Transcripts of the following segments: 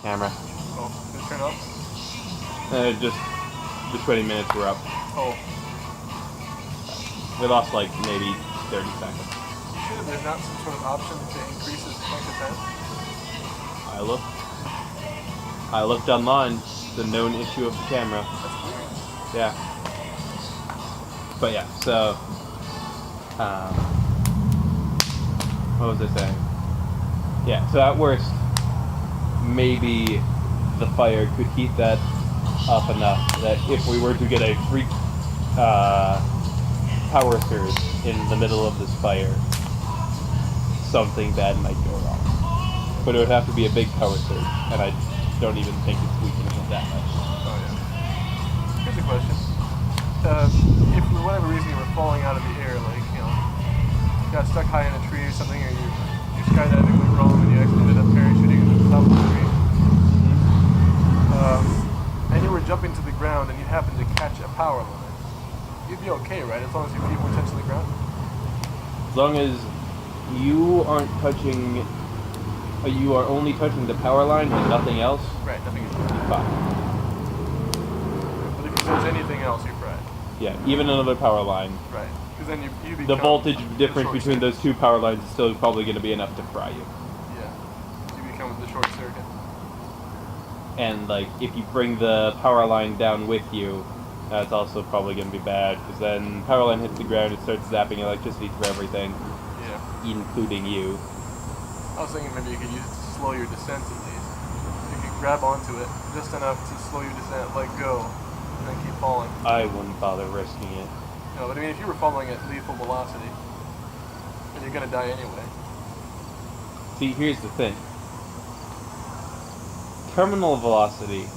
camera. Oh, did it turn up? Just the 20 minutes were up. Oh. We lost like maybe 30 seconds. You sure that there's not some sort of option to increase this length of time? I looked online. It's a known issue of the camera. That's weird. Yeah. But yeah, so what was I saying? Yeah, so at worst, maybe the fire could heat that up enough that if we were to get a freak power surge in the middle of this fire, something bad might go wrong. But it would have to be a big power surge, and I don't even think it's weakening it that much. Oh yeah. Here's a question. If for whatever reason you were falling out of the air, like, you know, got stuck high in a tree or something, or your skydiving went wrong and you actually ended up parachuting into the top of the tree, and you were jumping to the ground and you happened to catch a power line, you'd be okay, right? As long as your feet weren't touching the ground? As long as you aren't touching, you are only touching the power line and nothing else. Right, nothing else. Fine. But if you touch anything else, you're fried. Yeah, even another power line. Right. Because then you become The voltage difference short between circuit. those two power lines is still probably going to be enough to fry you. Yeah. You become the short circuit. And like, if you bring the power line down with you, that's also probably going to be bad, because then power line hits the ground, it starts zapping electricity through everything, Yeah. including you. I was thinking maybe you could use it to slow your descent at least. You could grab onto it just enough to slow your descent, let go, and then keep falling. I wouldn't bother risking it. No, but I mean, if you were falling at lethal velocity, then you're gonna die anyway. See, here's the thing. Terminal velocity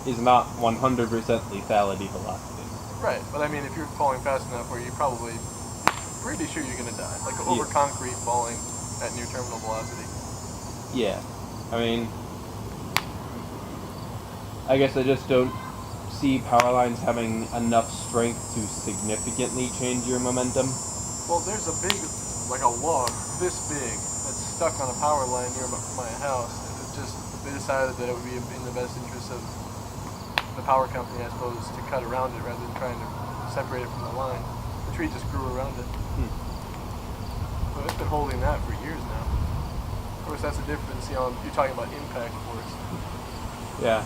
is not 100% lethality velocity. Right, but I mean, if you're falling fast enough where you're pretty sure you're gonna die, like over concrete falling at near terminal velocity. Yeah. I mean, I guess I just don't see power lines having enough strength to significantly change your momentum. Well, there's a big, like a log this big that's stuck on a power line near my house, and they decided that it would be in the best interest of the power company, I suppose, to cut around it rather than trying to separate it from the line. The tree just grew around it. So it's been holding that for years now. Of course, that's the difference, you know, you're talking about impact force. Yeah.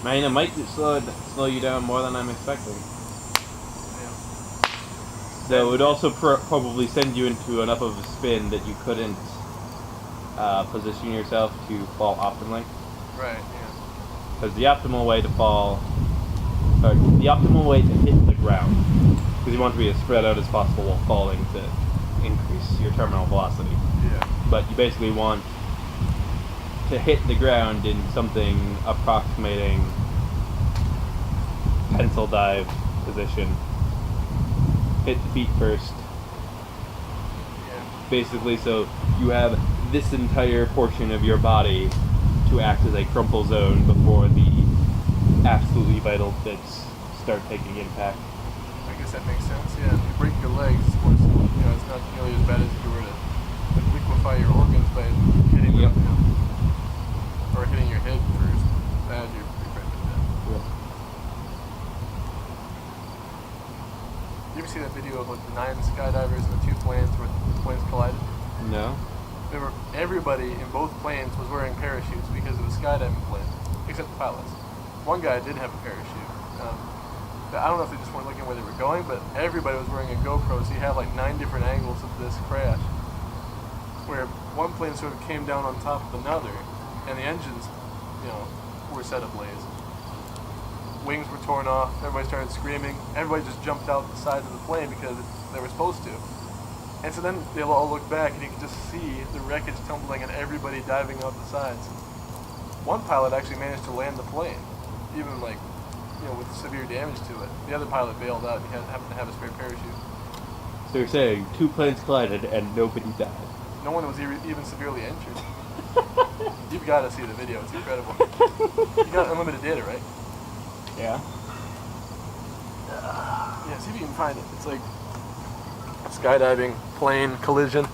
I mean, it might slow you down more than I'm expecting. Yeah. Though it would also probably send you into enough of a spin that you couldn't position yourself to fall optimally. Right, yeah. Because the optimal way to fall, or the optimal way to hit the ground, because you want to be as spread out as possible while falling to increase your terminal velocity. Yeah. But you basically want to hit the ground in something approximating pencil dive position. Hit the feet first. Yeah. Basically, so you have this entire portion of your body to act as a crumple zone before the absolutely vital bits start taking impact. I guess that makes sense, yeah. If you break your legs, of course, you know, it's not nearly as bad as if you were to liquefy your organs by hitting them, you know, or hitting your head first. Bad, you're pretty dead. Yep. You ever see that video of like the 9 skydivers and the 2 planes where the planes collided? No? Everybody in both planes was wearing parachutes because it was skydiving plane, except the pilots. One guy did have a parachute. I don't know if they just weren't looking where they were going, but everybody was wearing a GoPro, so you have like 9 different angles of this crash, where one plane sort of came down on top of another, and the engines, you know, were set ablaze. Wings were torn off, everybody started screaming, everybody just jumped out the side of the plane because they were supposed to. And so then they'll all look back and you can just see the wreckage tumbling and everybody diving out the sides. One pilot actually managed to land the plane, even like, you know, with severe damage to it. The other pilot bailed out and he happened to have a spare parachute. So you're saying 2 planes collided and nobody died? No one was even severely injured. You've got to see the video, it's incredible. You got unlimited data, right? Yeah. Yeah, see if you can find it. It's like skydiving, plane, collision.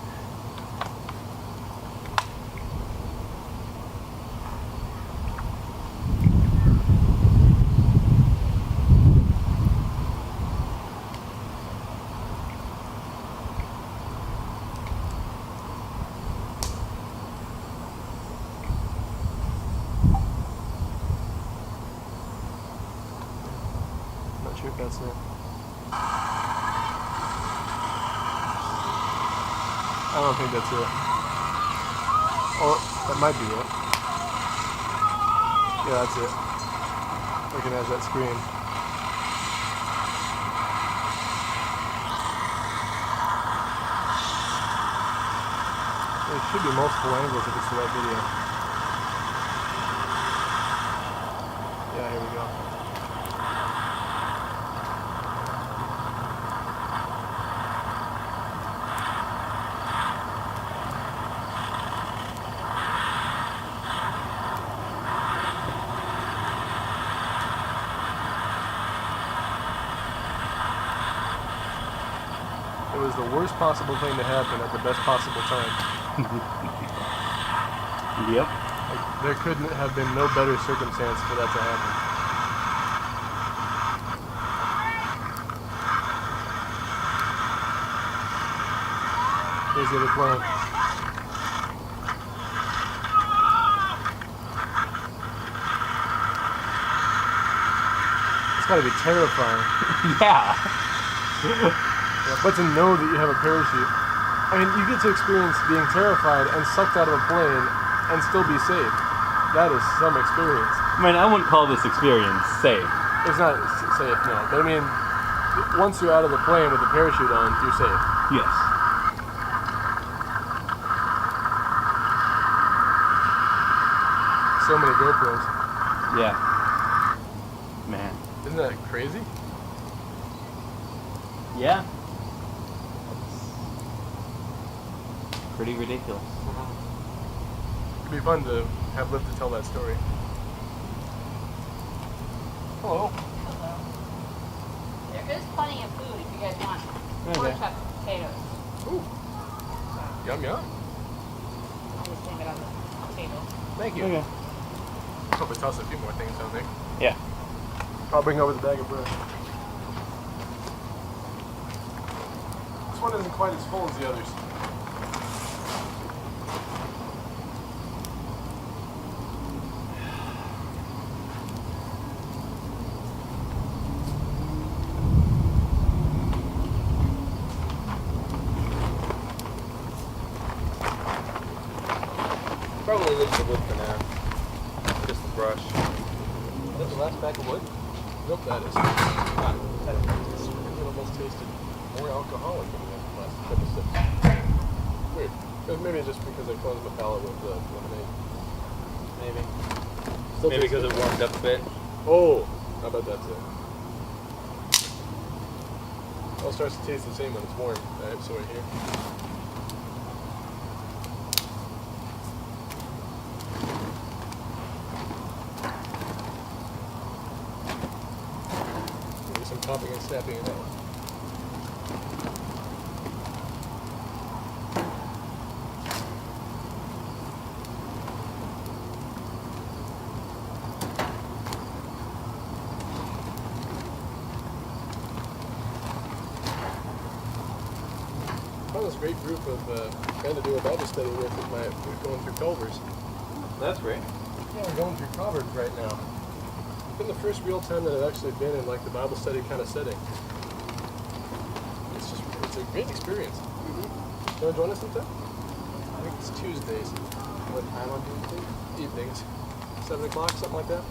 sure if that's it. I don't think that's it. Oh, that might be it. Yeah, that's it. Recognize that screen. There should be multiple angles if it's the right video. Yeah, here we go. It was the worst possible thing to happen at the best possible time. Yep. Like, there couldn't have been no better circumstance for that to happen. Here's the other plane. It's gotta be terrifying. Yeah. But to know that you have a parachute. I mean, you get to experience being terrified and sucked out of a plane and still be safe. That is some experience. I mean, I wouldn't call this experience safe. It's not safe, no. But I mean, once you're out of the plane with the parachute on, you're safe. Yes. So many GoPros. Yeah. Man. Isn't that crazy? Yeah. Pretty ridiculous. It'd be fun to have lived to tell that story. Hello. Hello. There is plenty of food if you guys want Okay. pork chops and potatoes. Ooh. Yum yum. I'll just leave it on the table. Thank you. Okay. Probably toss a few more things down there. Yeah. I'll bring over the bag of bread. This one isn't quite as full as the others. Probably leave the wood for now. Just the brush. Is that the last pack of wood? Nope, that is. It almost tasted more alcoholic than the last couple sips. Weird. Maybe it's just because I cleansed my palate with lemonade. Maybe. Still Maybe tastes because it good. warmed up a bit. Oh, how about that too? It all starts to taste the same when it's warm. Alright, so right here. Maybe some popping and snapping in that one. I found this great group of trying to do a Bible study with we're going through Culver's. That's great. Yeah, we're going through Proverbs right now. It's been the first real time that I've actually been in like the Bible study kind of setting. It's a great experience. You want to join us sometime? I think it's Tuesdays. What time on Tuesday? Evenings. 7 o'clock, something like that.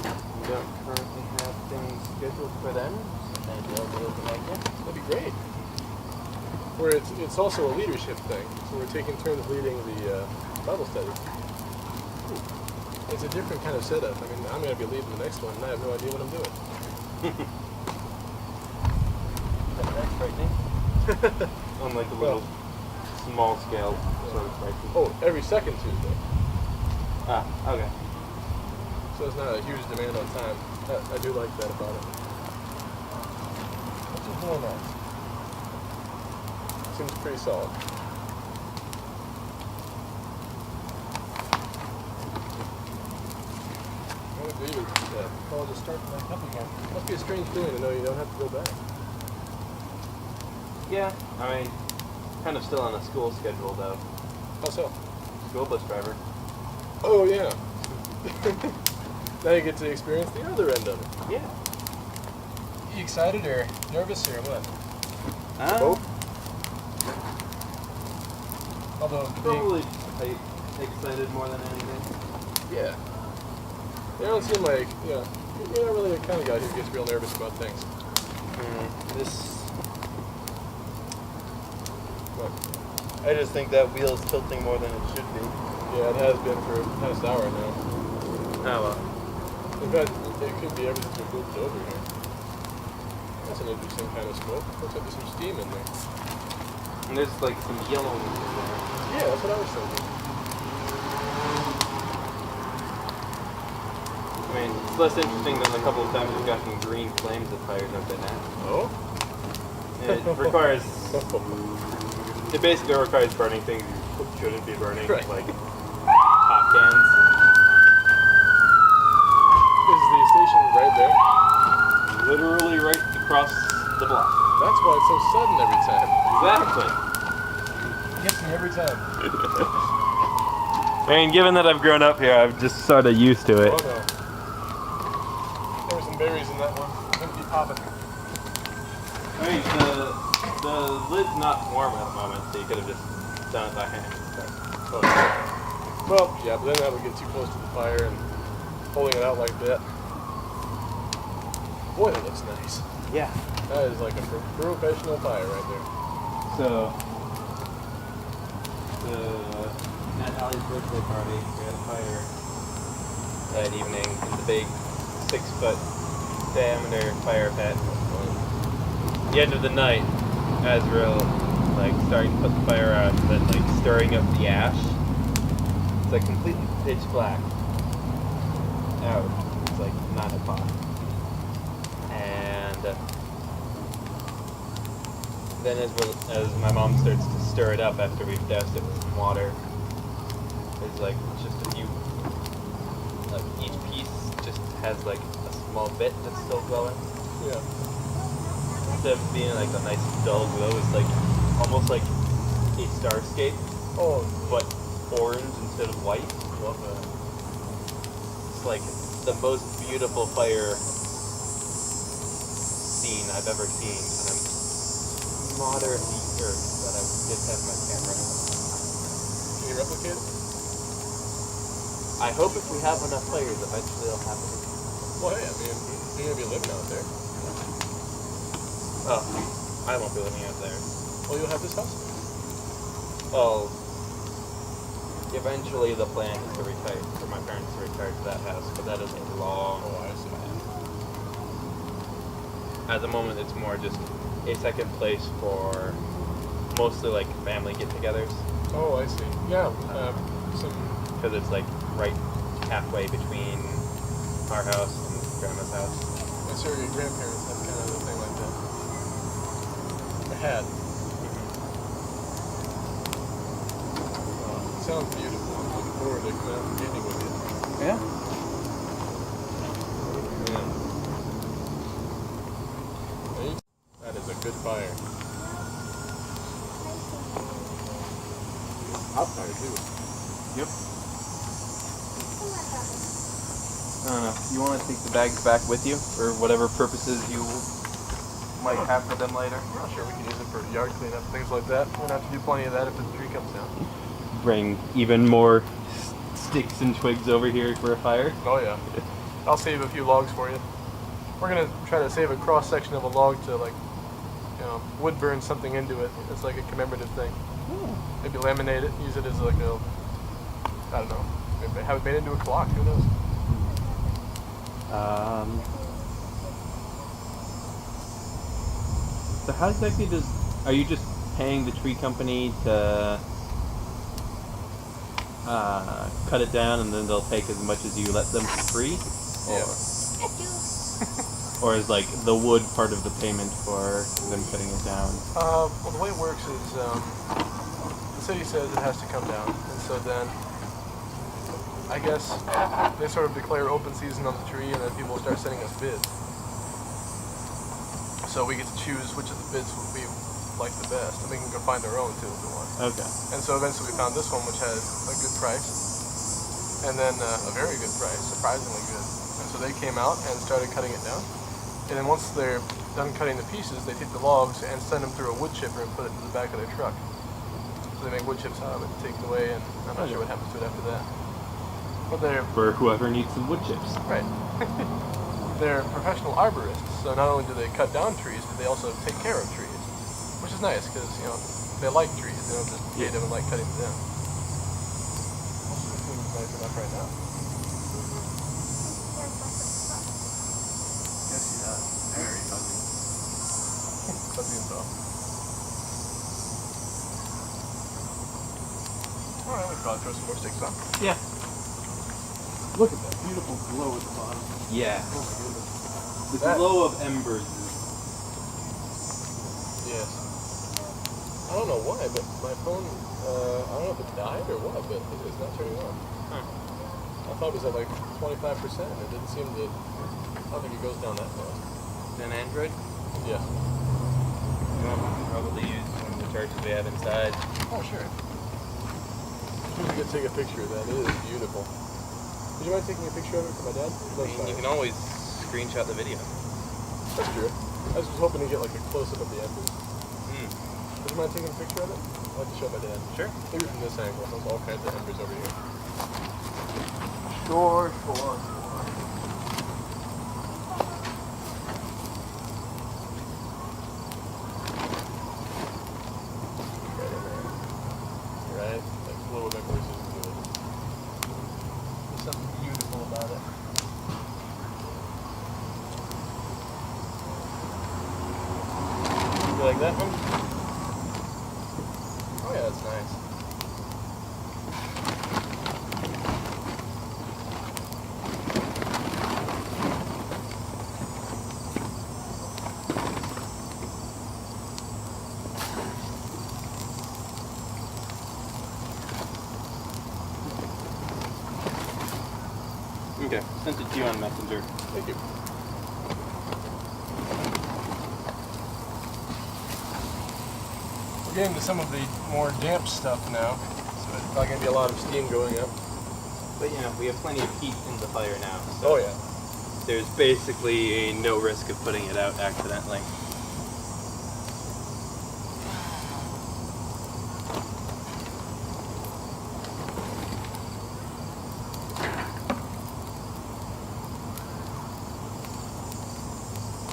We don't currently have things scheduled for then. Maybe I'll be able to make it. That'd be great. Where it's also a leadership thing. So we're taking turns leading the Bible study. It's a different kind of setup. I mean, I'm going to be leading the next one, and I have no idea what I'm doing. That's frightening. On like a little small scale sort of frightening. Oh, every second Tuesday. Ah, okay. So it's not a huge demand on time. I do like that about it. Which is really nice. Seems pretty solid. I would agree with that. College is starting back up again. Must be a strange feeling to know you don't have to go back. Yeah, I mean, kind of still on a school schedule though. How so? School bus driver. Oh, yeah. Now you get to experience the other end of it. Yeah. You excited or nervous or what? Both. Although Probably excited more than anything. yeah. They don't seem like, you're not really the kind of guy who gets real nervous about things. What? I just think that wheel's tilting more than it should be. Yeah, it has been for the past hour now. Oh well. In fact, it could be ever since we moved over here. That's an interesting kind of smoke. Looks like there's some steam in there. And there's like some yellow in there. Yeah, that's what I was thinking. I mean, it's less interesting than the couple of times we've gotten green flames that fires up in that. Oh? It requires. It basically requires burning things you shouldn't be burning, Right. like pop cans. Is the station right there? Literally right across the block. That's why it's so sudden every time. Exactly. It gets me every time. I mean, given that I've grown up here, I'm just sort of used to it. Oh no. There were some berries in that one. Gonna be popping. I mean, the lid's not warm at the moment, so you could have just done it by hand. Oh, well, yeah, but then that would get too close to the fire and holding it out like that. Boy, that looks nice. Yeah. That is like a professional fire right there. So, at Allie's birthday party, we had a fire that evening in the big 6-foot diameter fire pit. At the end of the night, as we're like starting to put the fire out and then like stirring up the ash, it's like completely pitch black out. It's like 9 o'clock. And then as my mom starts to stir it up after we've doused it with some water, there's like just a few, like each piece just has like a small bit that's still glowing. Yeah. Instead of being like a nice dull glow, it's like almost like a starscape, Oh, but orange instead of white. love that. It's like the most beautiful fire scene I've ever seen, and I'm moderately eager that I did have my camera. Can you replicate it? I hope if we have enough players, eventually it'll happen. Well, hey, I mean, you're gonna be living out there. Oh, I won't be living out there. Well, you'll have this house. Well, eventually the plan is to retire, for my parents to retire to that house, but that is a long Oh, I see. plan. At the moment, it's more just a second place for mostly like family get-togethers, Oh, I see. Yeah, some. because it's like right halfway between our house and Grandma's house. I'm sure your grandparents had kind of a thing like that. Or had. It sounds beautiful. I'm looking forward to coming out and getting with you. Yeah. Hey, that is a good fire. Hot fire too. Yep. I don't know. You want to take the bags back with you for whatever purposes you might have for them later? I'm sure we can use it for yard cleanup, things like that. We're gonna have to do plenty of that if the tree comes down. Bring even more sticks and twigs over here for a fire. Oh yeah. I'll save a few logs for you. We're gonna try to save a cross section of a log to wood burn something into it. It's like a commemorative thing. Maybe laminate it, use it as like a, I don't know, maybe have it made into a clock. Who knows? So how exactly are you just paying the tree company to cut it down and then they'll take as much as you let them for free? Or is like the wood part of the payment for them cutting it down? Well, the way it works is the city says it has to come down, and so then I guess they sort of declare open season on the tree, and then people start sending us bids. So we get to choose which of the bids would we like the best, and we can go find our own too if we want. Okay. And so eventually we found this one, which had a good price, and then a very good price, surprisingly good. And so they came out and started cutting it down. And then once they're done cutting the pieces, they take the logs and send them through a wood chipper and put it in the back of their truck. So they make wood chips out of it and take it away, and I'm not sure what happens to it after that. But they're For whoever needs some wood chips. right. They're professional arborists, so not only do they cut down trees, but they also take care of trees, which is nice because they like trees. They don't just hate them and like cutting them down. Most of the food is nice enough right now. Yes, he does. Very fuzzy. Fuzzy and soft. Alright, we can probably throw some more sticks on. Yeah. Look at that beautiful glow at the bottom. Yeah. Oh my goodness. The That- glow of embers. Yes. I don't know why, but my phone, I don't know if it died or what, but it's not turning on. Huh. I thought it was at like 25%. It didn't seem to, I don't think it goes down that fast. An Android? Yeah. We'll probably use one of the chargers we have inside. Oh, sure. We could take a picture of that. It is beautiful. Would you mind taking a picture of it for my dad? I mean, you can always screenshot the video. That's true. I was just hoping to get like a close-up of the embers. Hmm. Would you mind taking a picture of it? I'd like to show my dad. Sure. Maybe from this angle. There's all kinds of embers over here. Sure. Right? That glow of embers is good. There's something beautiful about it. You like that one? Oh yeah, that's nice. Okay. Sent it to you on Messenger. Thank you. We're getting to some of the more damp stuff now, so it's probably going to be a lot of steam going up. But we have plenty of heat in the fire now. Oh yeah. There's basically no risk of putting it out accidentally.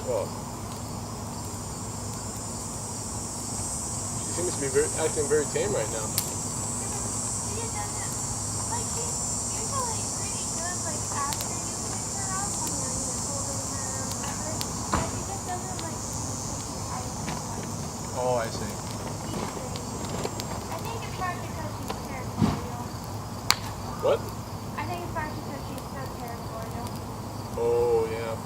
Oh. She seems to be acting very tame right now. Oh, I see. What? I think it's probably because she's so territorial. Oh, yeah.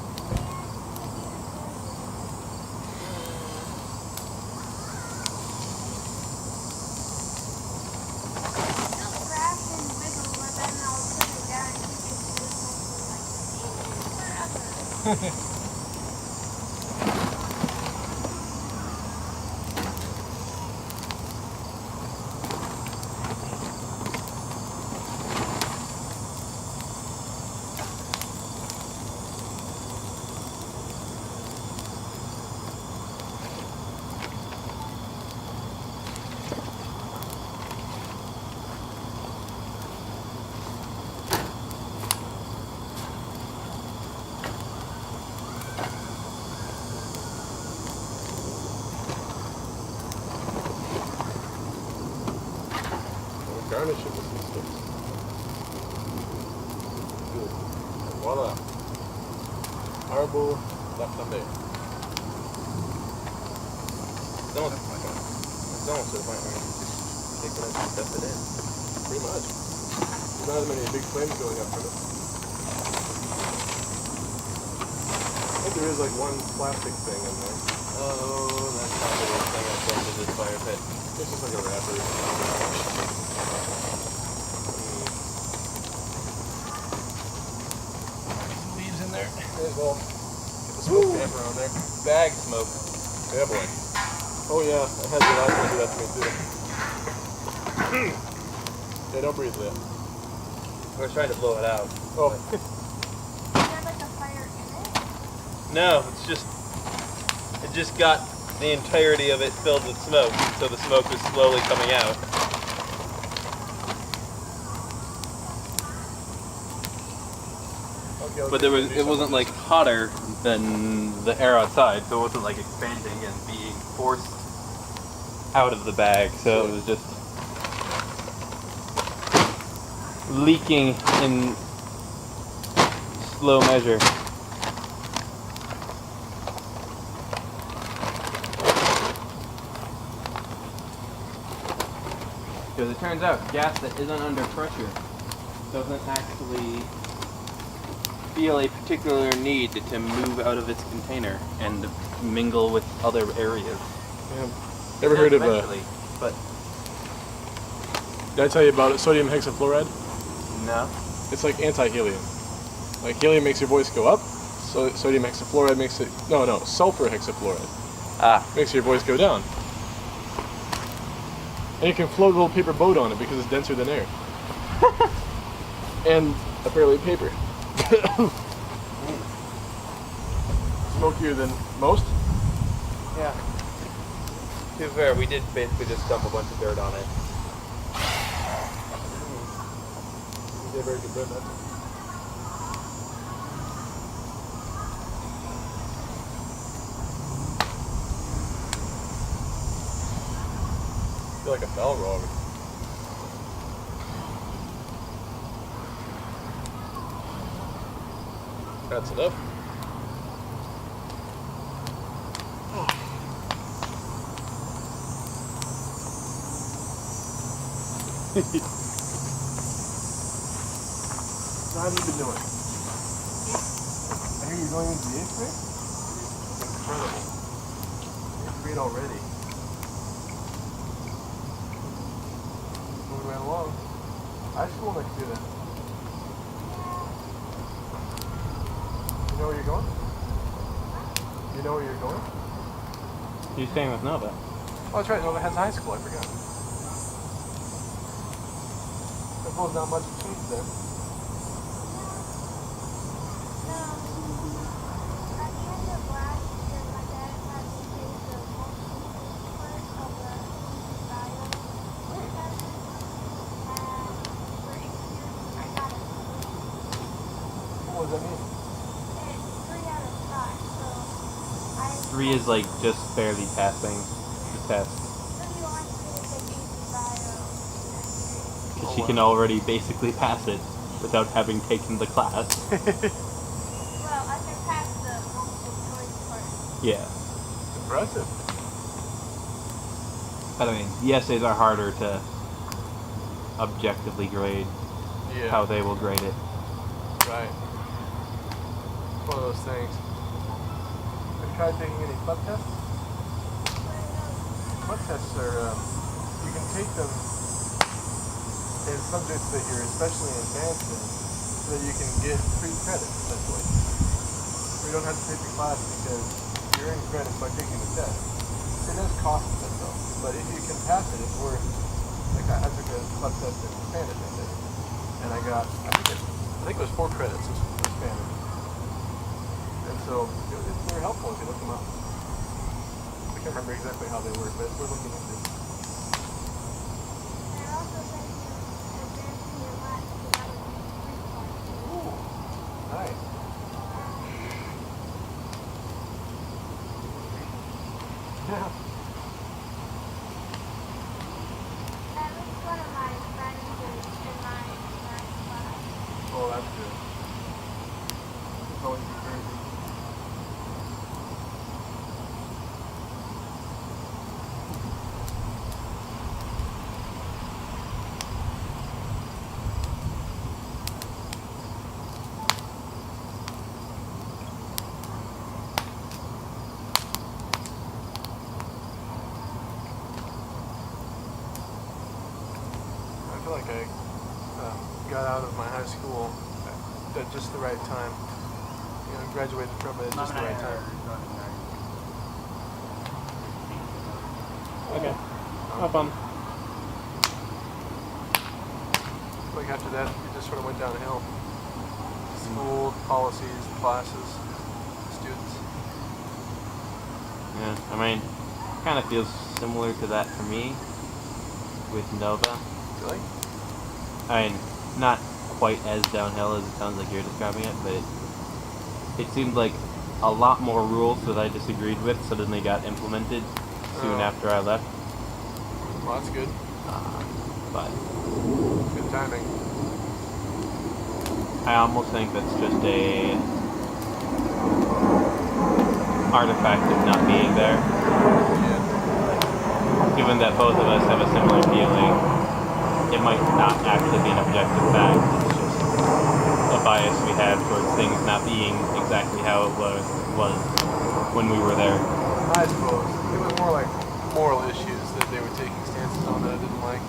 She'll scratch and wiggle, but then I'll put it down and she just do something like forever. Garnish it with some sticks. Good. And voila. Arbo la flambe. It's almost to the point where you just pick it up and stuff it in. Pretty much. There's not as many big flames going up from it. I think there is like one plastic thing in there. Oh, that's probably the thing I sent to this fire pit. It's just like a wrapper. Leaves in there. May as well get the smoke damper on there. Bag smoke. Yeah, boy. Oh yeah, I had the last one do that to me too. Yeah, don't breathe that. I was trying to blow it out. Oh. Is there like a fire in it? No, it's just just got the entirety of it filled with smoke, so the smoke was slowly coming out. Okay, But it wasn't like hotter than the air outside, so it wasn't like expanding and being forced out of the bag, so it was just leaking in slow measure. Because it turns out gas that isn't under pressure doesn't actually feel a particular need to move out of its container and mingle with other areas. Yeah. Ever heard of Eventually, but did I tell you about it? Sodium hexafluoride? no. It's like anti-helium. Like helium makes your voice go up, so sodium hexafluoride makes it sulfur hexafluoride makes your voice go down. And you can float a little paper boat on it because it's denser than air. And apparently paper. Smokier than most. Yeah. To be fair, we did basically just dump a bunch of dirt on it. You did very good burn that. I feel like a bell roll. That's enough. So how have you been doing? I hear you're going into the 8th grade? Incredible. 8th grade already. Moving right along. High school next year then. You know where you're going? You know where you're going? You're staying with Nova. Oh, that's right. Nova has high school. I forgot. I suppose not much has changed there. What does that mean? 3 is like just barely passing the test. She can already basically pass it without having taken the class. Well, I can pass the multiple choice part. Yeah. Impressive. But I mean, the essays are harder to objectively grade Yeah. how they will grade it. Right. It's one of those things. Have you tried taking any club tests? Club tests are, you can take them in subjects that you're especially advanced in so that you can get free credit, essentially. You don't have to take the class because you're in credit by taking the test. It does cost a bit though, but if you can pass it, it's worth. Like I took a club test in Spanish, I think, and I think it was 4 credits in Spanish. And so it's very helpful if you look them up. I can't remember exactly how they work, but we're looking at this. Ooh, nice. Yeah. At least one of my friends is in my class. Oh, that's good. It's always encouraging. I feel like I got out of my high school at just the right time. You know, graduated from it at just the right time. Okay. Have fun. Like after that, it just sort of went downhill. School, policies, classes, students. Yeah, I mean, kind of feels similar to that for me with Nova. Really? I mean, not quite as downhill as it sounds like you're describing it, but it seemed like a lot more rules that I disagreed with suddenly got implemented soon Oh. after I left. Well, that's good. But Good timing. I almost think that's just a artifact of not being there. Yeah. Given that both of us have a similar feeling, it might not actually be an objective fact. It's just a bias we have towards things not being exactly how it was when we were there. I suppose. It was more like moral issues that they were taking stances on that I didn't like.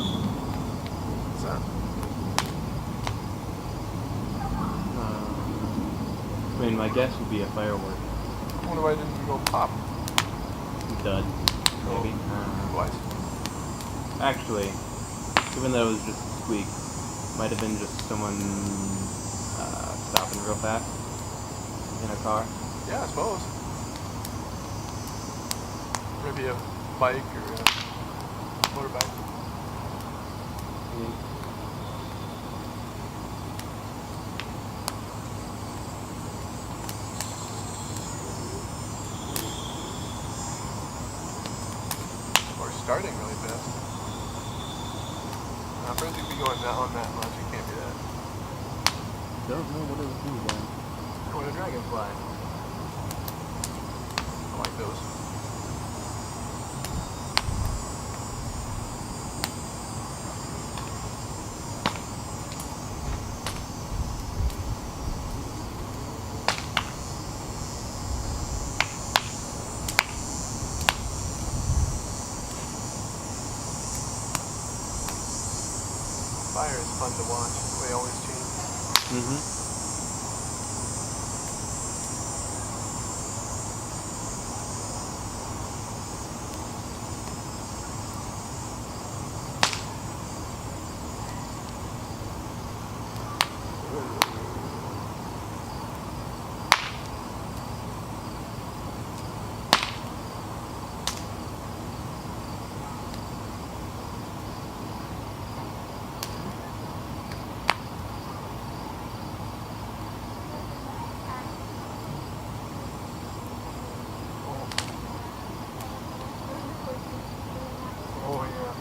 What's that? I mean, my guess would be a firework. I wonder why it didn't go pop. Dud, maybe. What? Actually, given that it was just a squeak, might have been just someone stopping real fast in a car. Yeah, I suppose. Maybe a bike or a motorbike. Or starting really fast. Now, first if you go on that much, it can't be that. Don't know what it was doing. Oh, and a dragonfly. I like those. Fire is fun to watch. They always change. Mm-hmm. Oh yeah.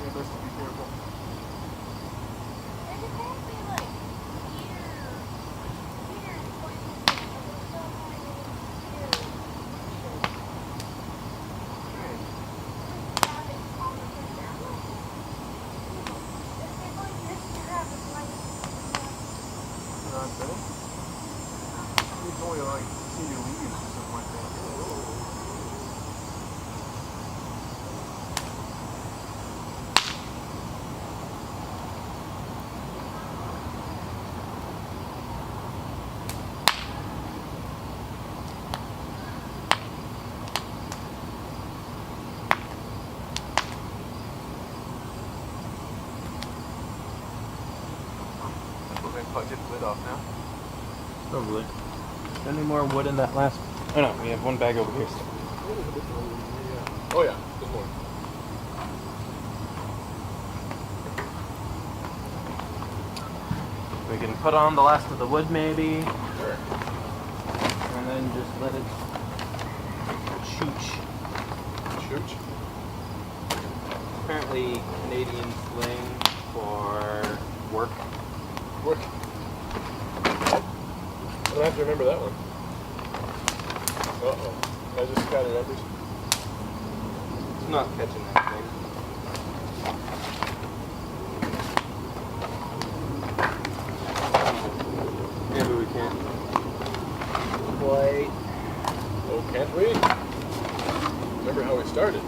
Yeah, best to be careful. There's apparently like Peter is pointing to it, but there's so many Peter Strange. rabbits on the playground. They're going to grab a light. Not so. It's only like senior leaves or something like that. We're going to probably take the lid off now. Probably. Any more wood in that last? Oh no, we have one bag over here still. Oh yeah, there's more. We can put on the last of the wood maybe, Sure. and then just let it chooch. Shoot. Apparently Canadian slang for work. Work. I'll have to remember that one. Uh-oh. I just got it numbers. It's not catching anything. Maybe we can't. Wait. Oh, can't we? Remember how we started.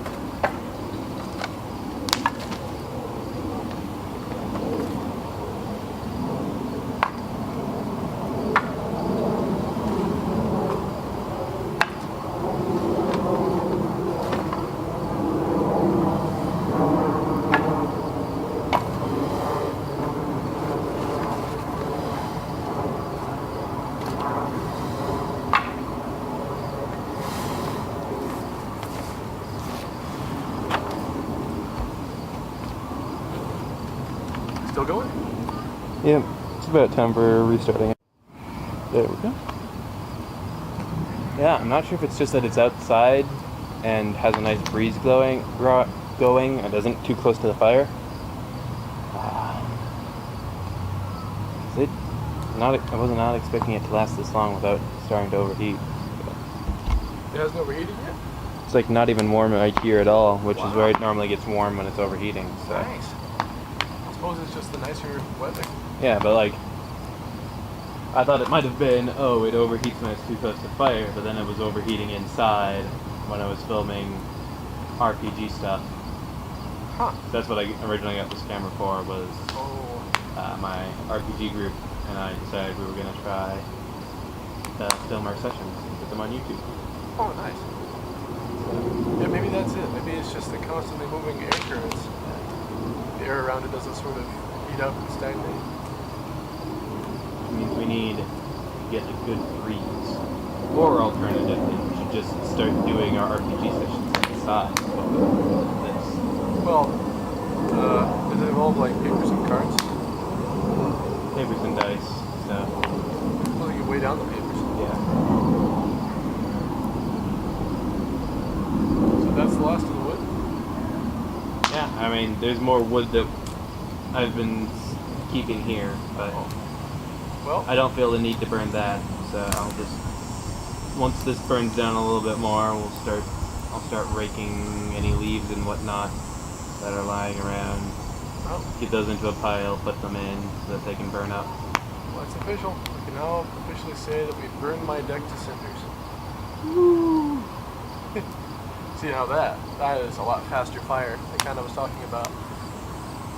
Still going? Yeah, it's about time for restarting it. There we go. Yeah, I'm not sure if it's just that it's outside and has a nice breeze going. It isn't too close to the fire. I was not expecting it to last this long without starting to overheat. It hasn't overheated yet? It's like not even warm right here at all, which is where it normally gets warm when it's overheating. So. Nice. I suppose it's just the nicer weather. Yeah, but like, I thought it might have been, it overheats when it's too close to fire, but then it was overheating inside when I was filming RPG stuff. Huh. That's what I originally got this camera for, was my RPG group, and I decided we were going to try to film our sessions and put them on YouTube. Oh, nice. Yeah, maybe that's it. Maybe it's just the constantly moving air currents. The air around it doesn't sort of heat up and stagnate. It means we need to get a good breeze. Or alternatively, we should just start doing our RPG sessions inside. This. Well, does it involve like papers and cards? Papers and dice, so. Well, you can weigh down the papers. Yeah. So that's the last of the wood? Yeah, I mean, there's more wood that I've been keeping here, but well, I don't feel the need to burn that, so I'll just, once this burns down a little bit more, I'll start raking any leaves and whatnot that are lying around, get those into a pile, put them in so that they can burn up. Well, it's official. We can now officially say that we've burned my deck to cinders. Woo! See how that is a lot faster fire. The kind I was talking about.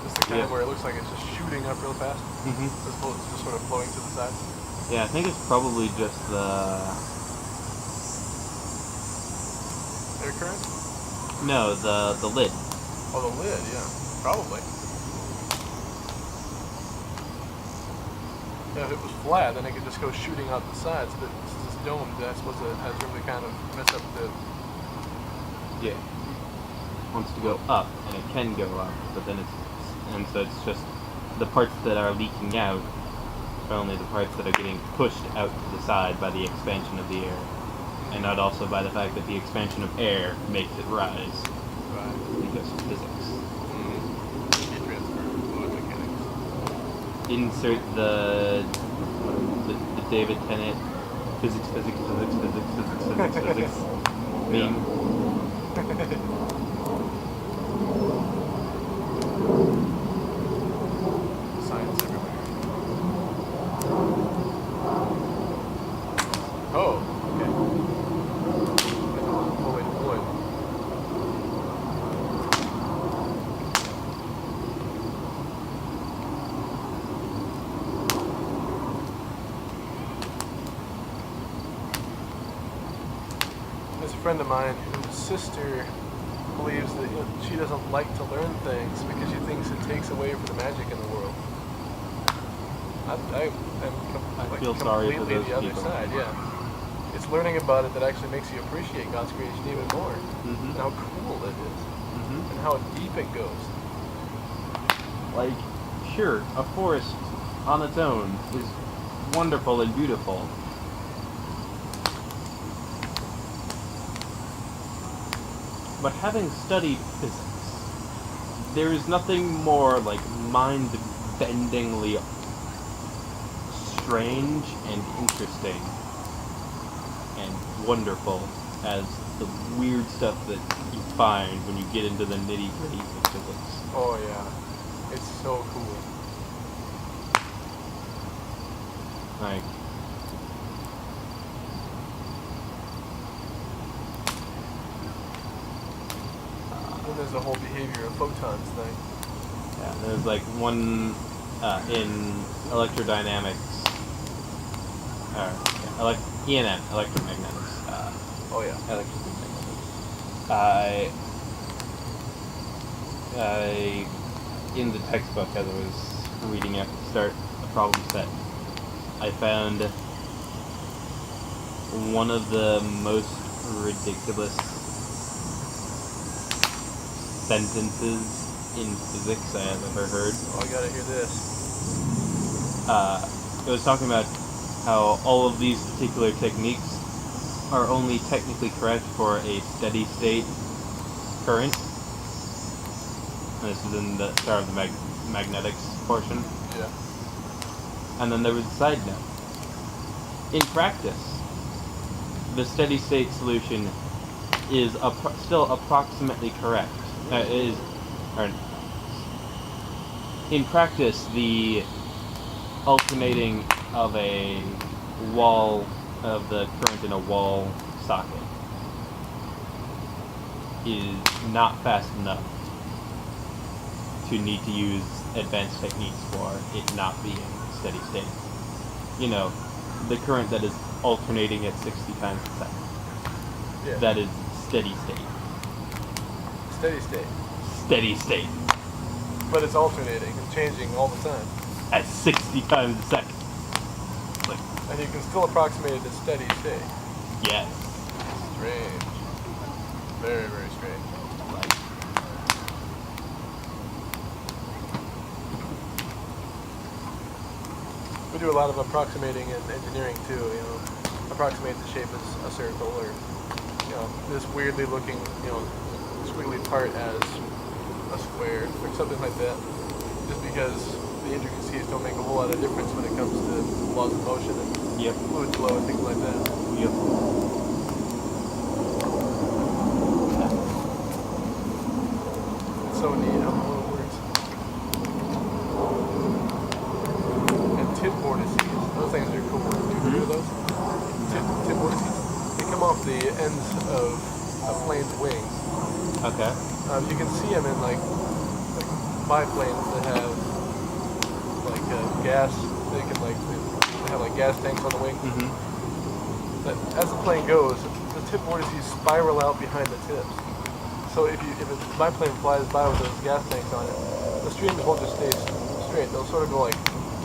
It's the kind where it looks like it's just shooting up real fast, as opposed to just sort of flowing to the sides. Yeah, I think it's probably just the air current. No, the lid. Oh, the lid. Yeah, probably. Yeah, if it was flat, then it could just go shooting out the sides. But it's this domed. I suppose it has room to kind of mess up the. Yeah. Wants to go up, and it can go up, but then so it's just the parts that are leaking out are only the parts that are getting pushed out to the side by the expansion of the air, and not also by the fact that the expansion of air makes it rise. Right. Because of physics. Heat transfer, fluid mechanics. Insert the David Tennant physics meme. Science everywhere. Oh, okay. Fully deployed. There's a friend of mine whose sister believes that she doesn't like to learn things because she thinks it takes away from the magic in the world. I'm feel sorry for completely those the other people. side, yeah. It's learning about it that actually makes you appreciate God's creation even more, and how cool it is, and how deep it goes. Like, sure, a forest on its own is wonderful and beautiful. But having studied physics, there is nothing more like mind-bendingly strange and interesting and wonderful as the weird stuff that you find when you get into the nitty-gritty of physics. Oh yeah, it's so cool. Like, And there's the whole behavior of photons thing. yeah, there's like one in electrodynamics, or ENM, electromagnetics. Oh yeah. I in the textbook as I was reading it to start the problem set, I found one of the most ridiculous sentences in physics I have ever heard. Oh, I gotta hear this. It was talking about how all of these particular techniques are only technically correct for a steady state current. And this is in the start of the magnetics portion. Yeah. And then there was a side note. In practice, the steady state solution is still approximately correct. In practice, the alternating of a wall of the current in a wall socket is not fast enough to need to use advanced techniques for it not being steady state. You know, the current that is alternating at 60 times a second. Yeah. That is steady state. Steady state. Steady state. But it's alternating and changing all the time. At 60 times a second. Like, And you can still approximate it to steady state. yes. Strange. Very, very strange. Like, We do a lot of approximating in engineering too, you know. Approximate the shape as a circle or, you know, this weirdly looking, you know, squiggly part as a square or something like that. Just because the intricacies don't make a whole lot of difference when it comes to laws of motion and yep. fluid flow and things like that. Yep. It's so neat how the world works. And tip vortices, those things are cool. Do you hear of those? Tip vortices. They come off the ends of a plane's wings. Okay. You can see them in like biplanes that have like gas. They can they have like gas tanks on the wing. Mm-hmm. But as the plane goes, the tip vortices spiral out behind the tips. So if a biplane flies by with those gas tanks on it, the streams won't just stay straight. They'll sort of go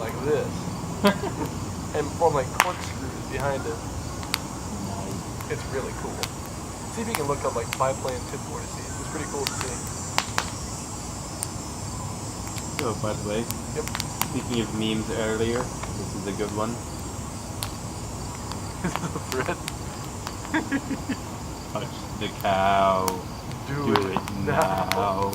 like this and form like corkscrews behind it. It's really cool. See if you can look up like biplane tip vortices. It's pretty cool to see. So, by the way, Yep. speaking of memes earlier, this is a good one. Is it a thread? Touch the cow. Do it now.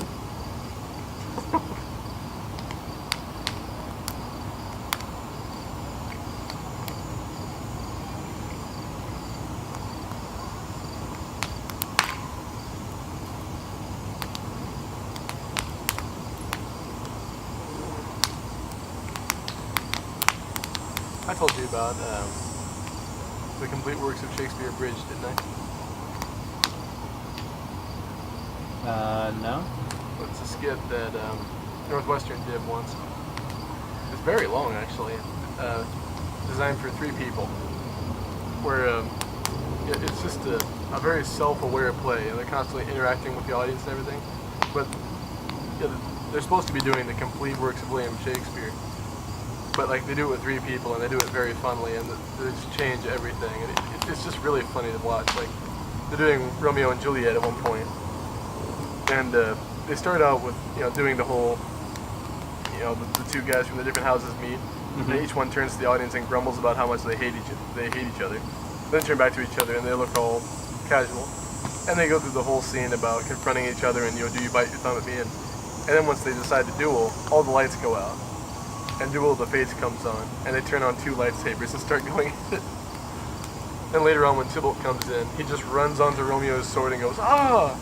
I told you about the complete works of Shakespeare Bridge, didn't I? No? It's a skit that Northwestern did once. It's very long, actually. Designed for 3 people. Where it's just a very self-aware play, and they're constantly interacting with the audience and everything. But yeah, they're supposed to be doing the complete works of William Shakespeare. But like they do it with 3 people, and they do it very funnily, and they just change everything. And it's just really funny to watch. Like they're doing Romeo and Juliet at one point, and they start out with doing the whole the 2 guys from the different houses meet, Mm-hmm. and each one turns to the audience and grumbles about how much they hate each other. Then turn back to each other, and they look all casual, and they go through the whole scene about confronting each other and do you bite your thumb at me, and then once they decide to duel, all the lights go out. And Duel of the Fates comes on, and they turn on 2 lightsabers and start going at it. And later on, when Tybalt comes in, he just runs onto Romeo's sword and goes, "Ah,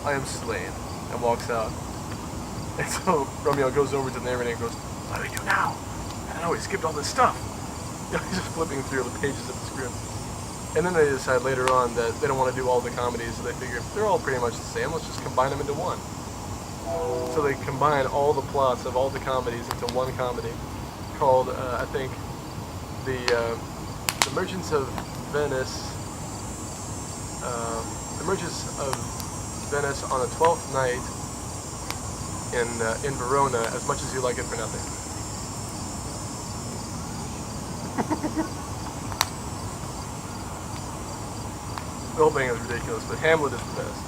I am slain," and walks out. And so Romeo goes over to the narrator and goes, "What do we do now? I don't know, we skipped all this stuff." He's just flipping through the pages of the script. And then they decide later on that they don't want to do all the comedies, so they figure they're all pretty much the same, let's just combine them into one. So they combine all the plots of all the comedies into one comedy called, I think, the Merchants of Venice. The Merchants of Venice on the 12th night in Verona, as much as you like it for nothing. The whole thing is ridiculous, but Hamlet is the best.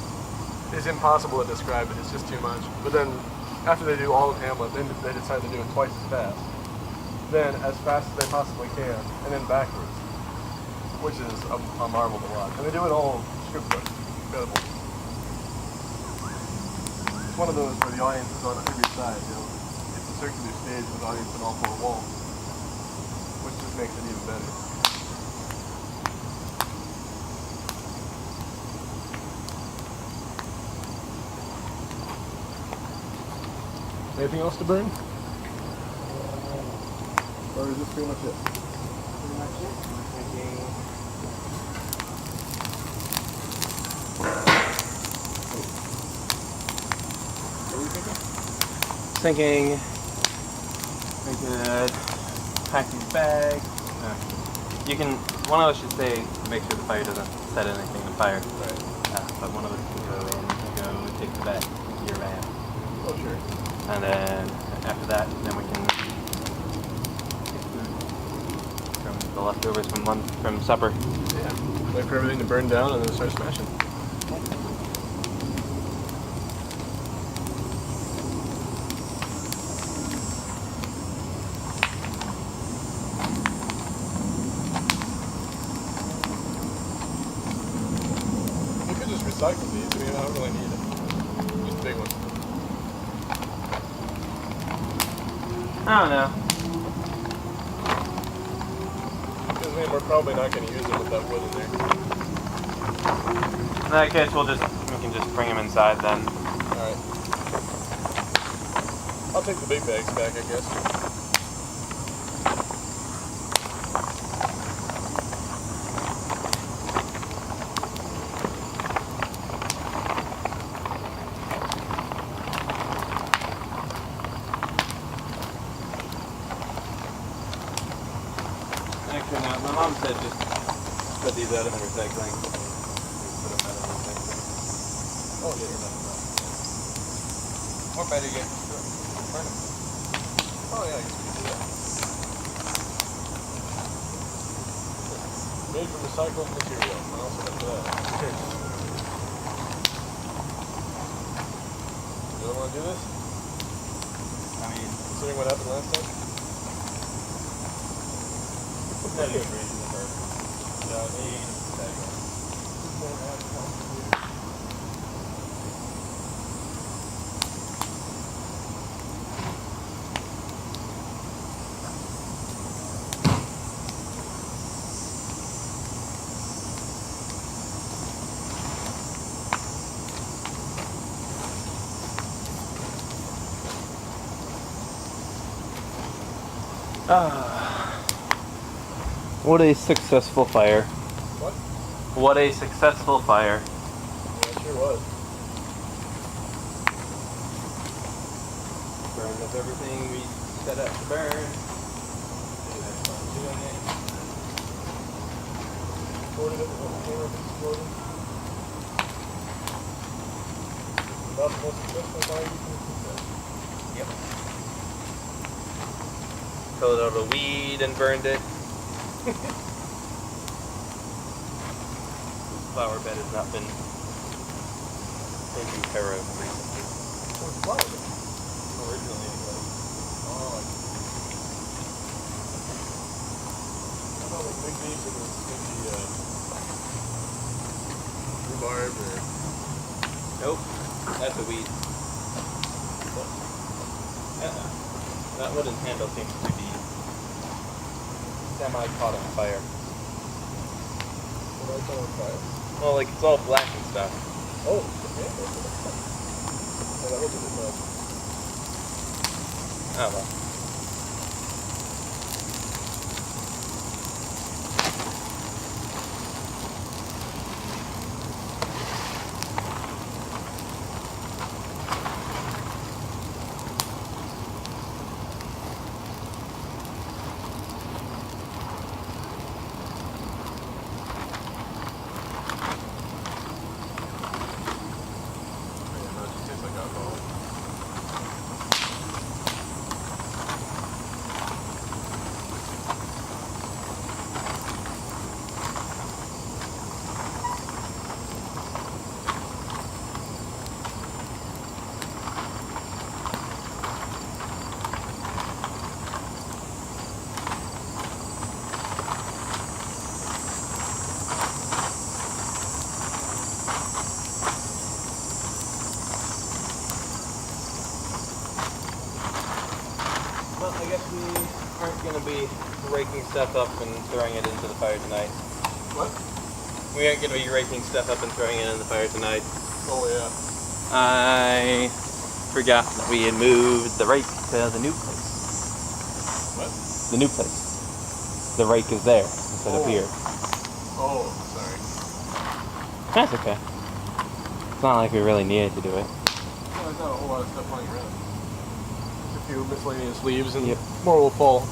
It's impossible to describe it, it's just too much. But then after they do all of Hamlet, then they decide to do it twice as fast. Then as fast as they possibly can, and then backwards, which is a marvel to watch. And they do it all script book. Incredible. It's one of those where the audience is on every side. You know, it's a circular stage with audience on all four walls, which just makes it even better. Anything else to burn? Or is this pretty much it? Pretty much it. What are we thinking? Thinking we could pack these bags. You can. One of us should say to make sure the fire doesn't set anything on fire. Right. But one of us can go in and go take the bag to your van. Oh, sure. And then after that, then we can get food from the leftovers from supper. Yeah. Wait for everything to burn down and then start smashing. You could just recycle these. I mean, I don't really need it. Just a big one. I don't know. Because I mean, we're probably not going to use them with that wood in there. In that case, we can just bring them inside then. Alright. I'll take the big bags back, I guess. Actually, no, my mom said just put these out in the recycling. Put them out in the recycling. Oh, yeah. Or better yet, burn them. Oh, yeah, I guess we can do that. Made from recycled material. I'll also look for that. You don't want to do this? I mean, Considering what happened last time? not even reason to burn. No, need recycling. What a successful fire. What? What a successful fire. Yeah, it sure was. Burned up everything we set out to burn. Had fun doing it. Recorded it with the camera exploding. About the most successful fire you can think of. Yep. Pulled out a weed and burned it. Flower bed has not been taken care of recently. What's flower bed? Originally it was. Oh, I thought with big leaves it was maybe rhubarb or... Nope. That's a weed. That wooden handle seems to be semi-caught on fire. What do I call it, fire? Well, like it's all black and stuff. Oh, okay. Oh, that was a bit bad. Oh well. Yeah, no, it just tastes like alcohol. going to be raking stuff up and throwing it into the fire tonight. What? We aren't going to be raking stuff up and throwing it in the fire tonight. Oh, yeah. I forgot that we had moved the rake to the new place. What? The new place. The rake is there instead of here. Oh, sorry. That's okay. It's not like we really needed to do it. Well, there's not a whole lot of stuff lying around. Just a few miscellaneous leaves, and Yep. more will fall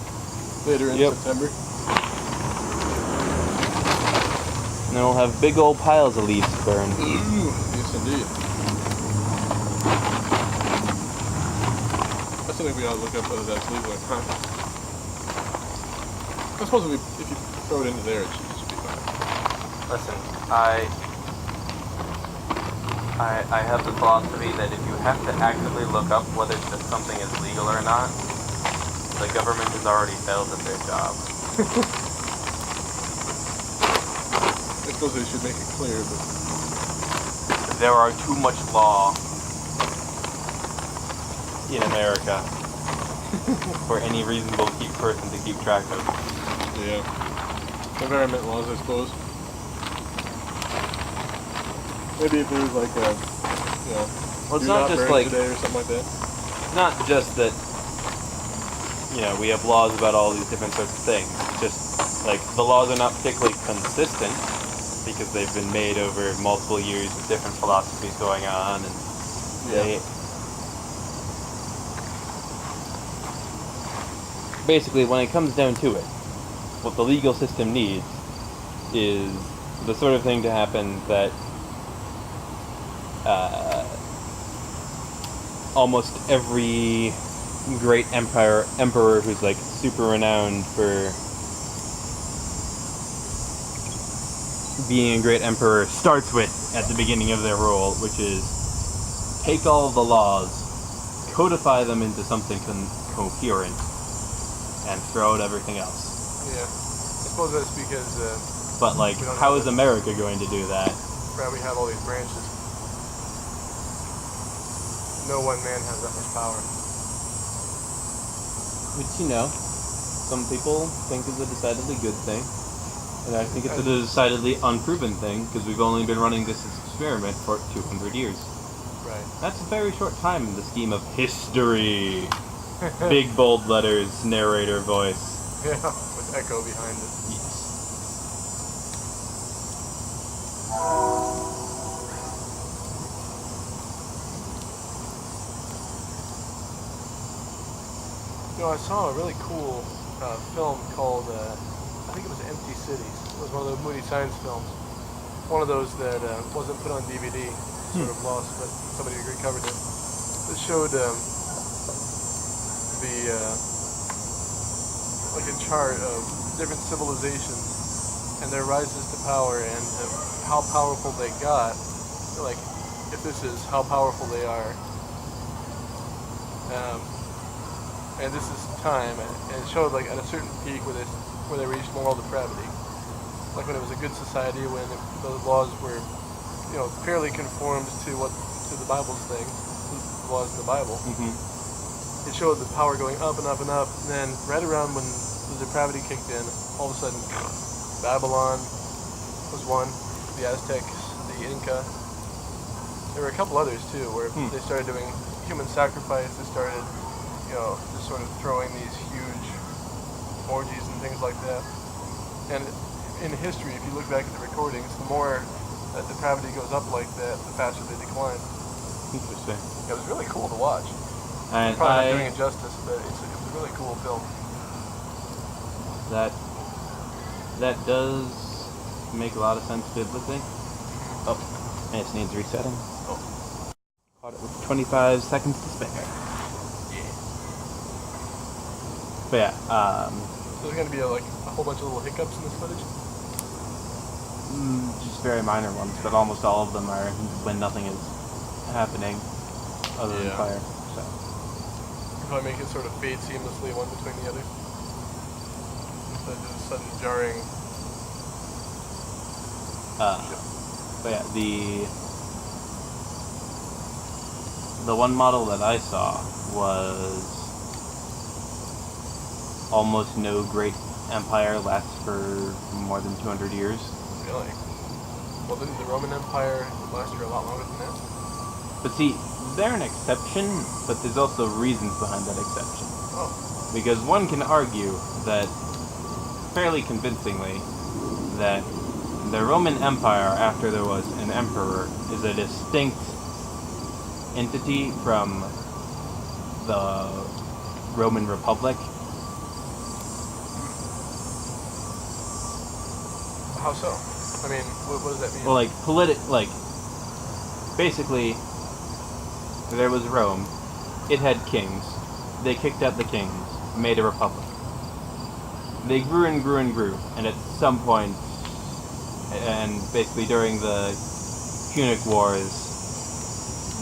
later in Yep. September. And then we'll have big old piles of leaves to burn. Yes, indeed. That's something we ought to look up whether that's legal or not. I suppose if you throw it into there, it should be fine. Listen, I have the philosophy that if you have to actively look up whether something is legal or not, the government has already failed at their job. I suppose they should make it clear, but There are too much law in America for any reasonable person to keep track of. yeah. Environment laws, I suppose. Maybe if there was like a, Well, it's do not just burn like today or something like that. not just that. We have laws about all these different sorts of things. It's just like the laws are not particularly consistent because they've been made over multiple years with different philosophies going on, and basically, when it comes down to it, what the legal system needs is the sort of thing to happen that almost every great emperor who's like super renowned for being a great emperor starts with at the beginning of their rule, which is take all of the laws, codify them into something coherent, and throw out everything else. Yeah. I suppose that's because But like, We don't how have is America going to do that? we have all these branches. No one man has that much power. Which, some people think is a decidedly good thing. And I think it's a decidedly unproven thing, because we've only been running this experiment for 200 years. Right. That's a very short time in the scheme of history. Big bold letters, narrator voice. Yeah, with echo behind it. Yes. I saw a really cool film called, I think it was Empty Cities. It was one of those Moody Science films. One of those that wasn't put on DVD, sort of lost, but somebody recovered it. It showed like a chart of different civilizations and their rises to power and how powerful they got. Like, if this is how powerful they are. And this is time, and it showed like at a certain peak where they reached moral depravity, like when it was a good society, when those laws were, fairly conformed to the Bible's thing, the laws in the Bible. Mm-hmm. It showed the power going up and up and up, and then right around when the depravity kicked in, all of a sudden, Babylon was one, the Aztecs, the Inca. There were a couple others too, where they started doing human sacrifice. They started, just sort of throwing these huge orgies and things like that. And in history, if you look back at the recordings, the more that depravity goes up like that, the faster they decline. Interesting. It was really cool to watch. And Probably not doing it justice, but it's a really cool film. That does make a lot of sense biblically. Oh, and it needs resetting. Oh. Caught it with 25 seconds to spare. Yeah. But yeah, So there's going to be a whole bunch of little hiccups in this footage? just very minor ones, but almost all of them are when nothing is happening other than fire. So. Probably make it sort of fade seamlessly one between the other. Instead of just sudden jarring. But yeah, the one model that I saw was almost no great empire lasts for more than 200 years. Really? Well, didn't the Roman Empire last for a lot longer than that? But see, they're an exception, but there's also reasons behind that exception. Oh. Because one can argue that, fairly convincingly, that the Roman Empire, after there was an emperor, is a distinct entity from the Roman Republic. How so? I mean, what does that mean? Well, basically, there was Rome. It had kings. They kicked out the kings, made a republic. They grew and grew and grew, and at some point, and basically during the Punic Wars,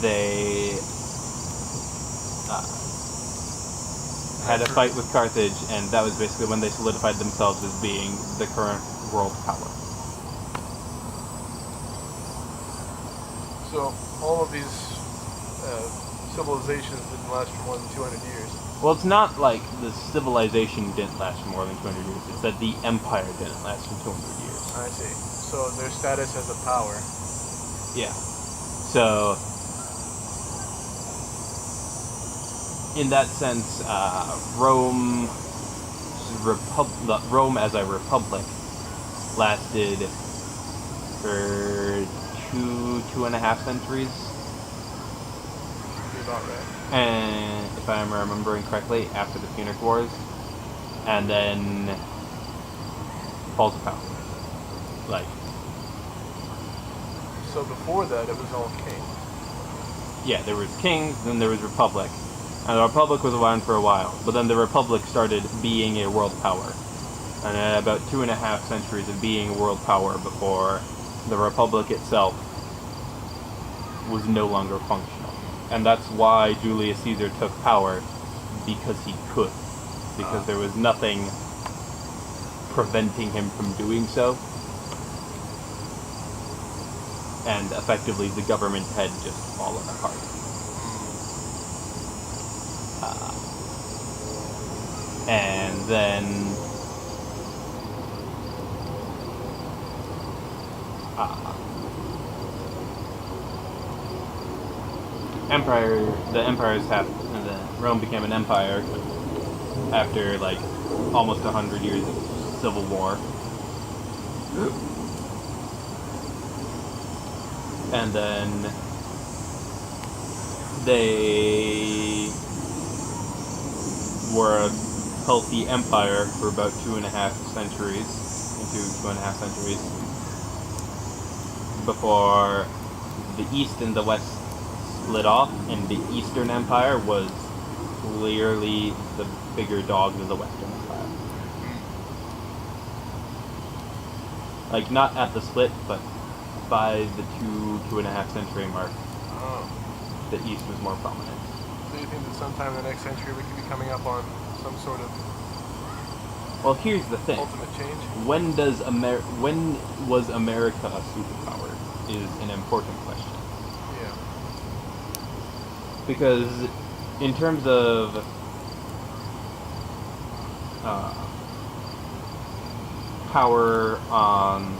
they had a fight with Carthage, and that was basically when they solidified themselves as being the current world power. So, all of these civilizations didn't last for more than 200 years. Well, it's not like the civilization didn't last for more than 200 years. It's that the empire didn't last for 200 years. I see. So, their status as a power. Yeah. So, in that sense, Rome as a republic lasted for 2.5 centuries. Be about right. And if I'm remembering correctly, after the Punic Wars, and then falls apart. So before that, it was all king. Yeah, there was kings, then there was republic, and the republic was around for a while. But then the republic started being a world power, and about 2.5 centuries of being a world power before the republic itself was no longer functional. And that's why Julius Caesar took power, because he could. Because there was nothing preventing him from doing so. And effectively the government had just fallen apart. And then Rome became an empire after almost 100 years of civil war. And then they were a healthy empire for about 2.5 centuries, before the East and the West split off, and the Eastern Empire was clearly the bigger dog than the Western Empire. Not at the split, but by the 2.5 century mark, the East was more prominent. Do you think that sometime in the next century we could be coming up on some sort of Well, here's the thing. ultimate change? When was America a superpower is an important question. Yeah. Because in terms of power on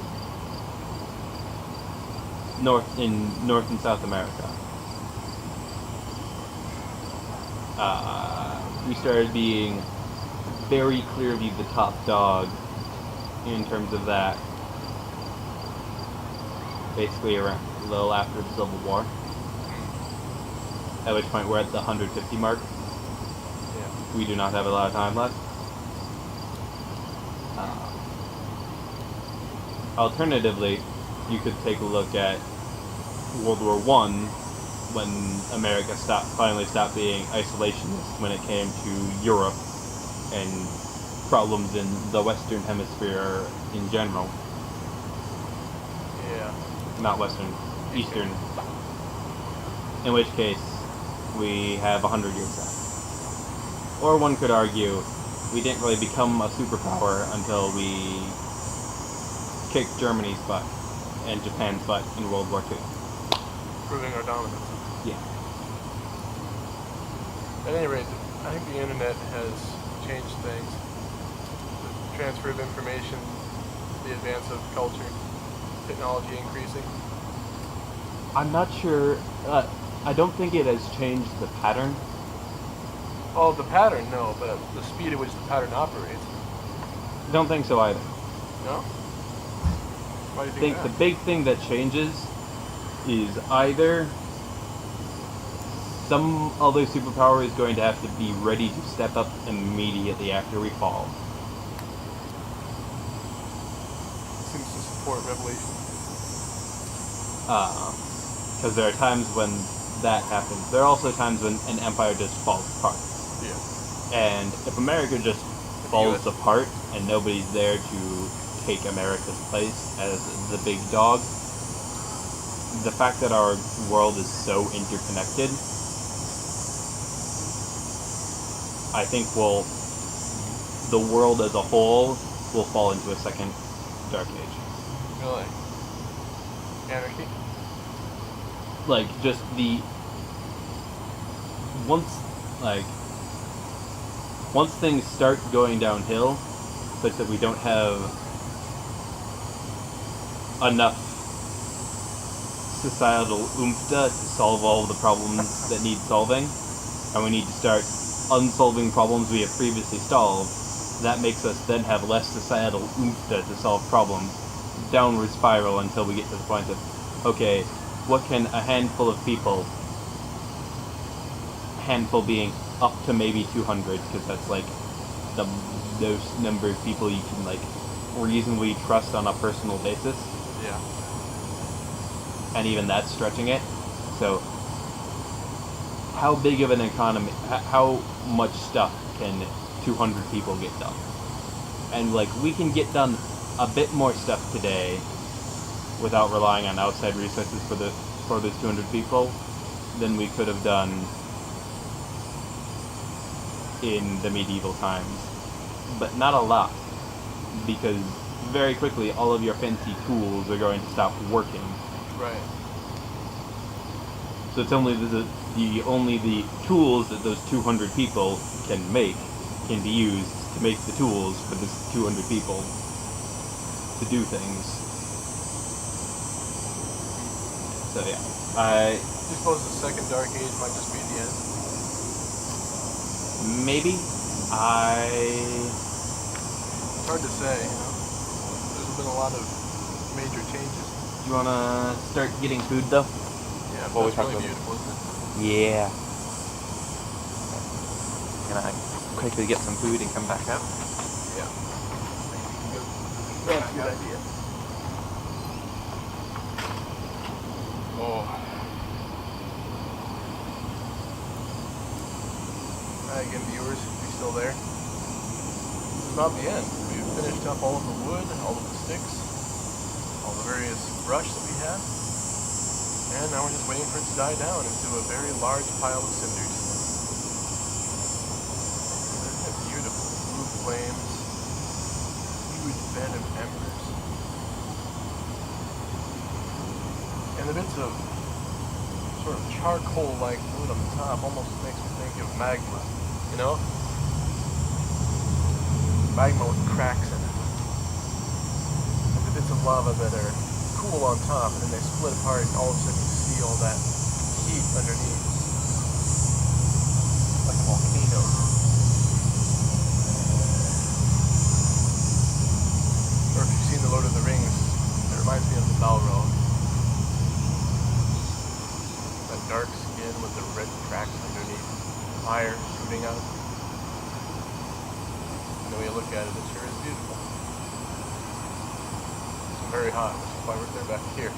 North and South America, we started being very clearly the top dog in terms of that. Basically, around a little after the Civil War, at which point we're at the 150 mark. Yeah. We do not have a lot of time left. Alternatively, you could take a look at World War I, when America finally stopped being isolationist when it came to Europe and problems in the Western Hemisphere in general. Yeah. Not Western, Eastern. In which case, we have 100 years left. Or one could argue, we didn't really become a superpower until we kicked Germany's butt and Japan's butt in World War II. Proving our dominance. Yeah. At any rate, I think the internet has changed things. transfer of information, the advance of culture, technology increasing. I'm not sure. I don't think it has changed the pattern. Well, the pattern, no, but the speed at which the pattern operates. I don't think so either. No? Why do you I think think that? the big thing that changes is either some other superpower is going to have to be ready to step up immediately after we fall. Seems to support Revelation. Because there are times when that happens. There are also times when an empire just falls apart. Yeah. And if America just falls apart and nobody's there to take America's place as the big dog, the fact that our world is so interconnected, I think the world as a whole will fall into a second dark age. Really? Anarchy? Like, just once things start going downhill, such that we don't have enough societal oomph to solve all the problems that need solving, and we need to start unsolving problems we have previously solved, that makes us then have less societal oomph to solve problems. Downward spiral until we get to the point of, okay, what can a handful of people, handful being up to maybe 200, because that's like the most number of people you can like reasonably trust on a personal basis, Yeah. and even that's stretching it. So how big of an economy, how much stuff can 200 people get done? And like, we can get done a bit more stuff today without relying on outside resources for those 200 people than we could have done in the medieval times. But not a lot, because very quickly all of your fancy tools are going to stop working. Right. So it's only the tools that those 200 people can make can be used to make the tools for this 200 people to do things. So yeah, Do you suppose the second dark age might just be the end? maybe It's hard to say, you know. There's been a lot of major changes. you wanna start getting food though? Yeah, Well, we that's talked really about- beautiful, isn't it? Yeah. Gonna quickly get some food and come back up. Yeah. That's a good idea. Oh. Hi again, viewers, if you're still there. This is not the end. We've finished up all of the wood, all of the sticks, all the various brush that we had. And now we're just waiting for it to die down into a very large pile of cinders. Isn't it beautiful? Blue flames, huge bed of embers. And the bits of sort of charcoal-like wood on the top almost makes me think of magma, you know? Magma with cracks in it. And the bits of lava that are cool on top, and then they split apart, and all of a sudden you see all that heat underneath. Like a volcano. Or if you've seen The Lord of the Rings, it reminds me of the Balrog. That dark skin with the red cracks underneath, fire shooting out. And then when you look at it, it sure is beautiful. It's very hot, which is why they're back here.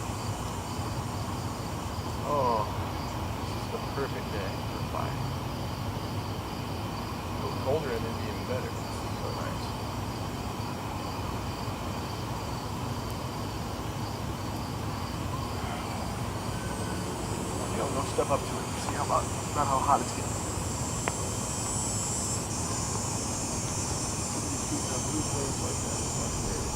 Oh, this is the perfect day for a fire. A little colder and it'd be even better. So nice. Go step up to it and see about not how hot it's getting. Blue flames like that. It's not very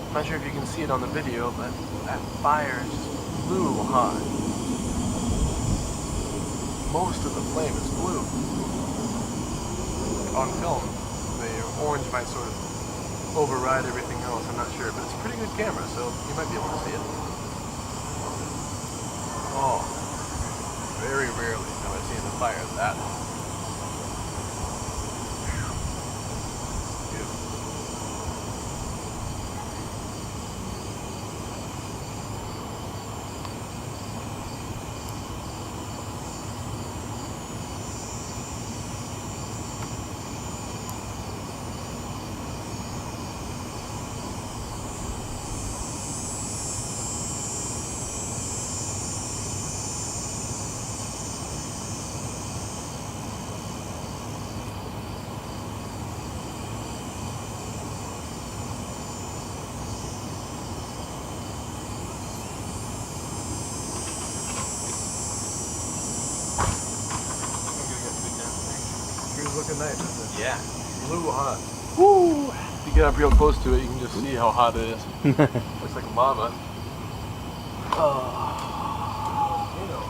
I'm not sure if you can see it on the video, but that fire is just blue hot. Most of the flame is blue. On film, the orange might sort of override everything else, I'm not sure, but it's a pretty good camera, so you might be able to see it. Oh, very rarely have I seen the fire that hot. Beautiful. Here's looking nice, isn't it? Yeah. Blue hot. Woo! If you get up real close to it, you can just see how hot it is. Looks like lava. Oh, you know.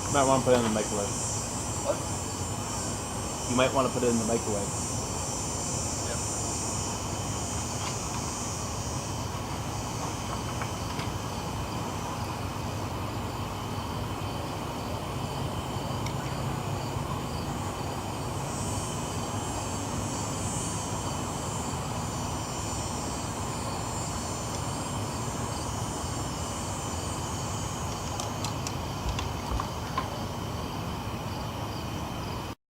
You might want to put it in the microwave. What? You might want to put it in the microwave.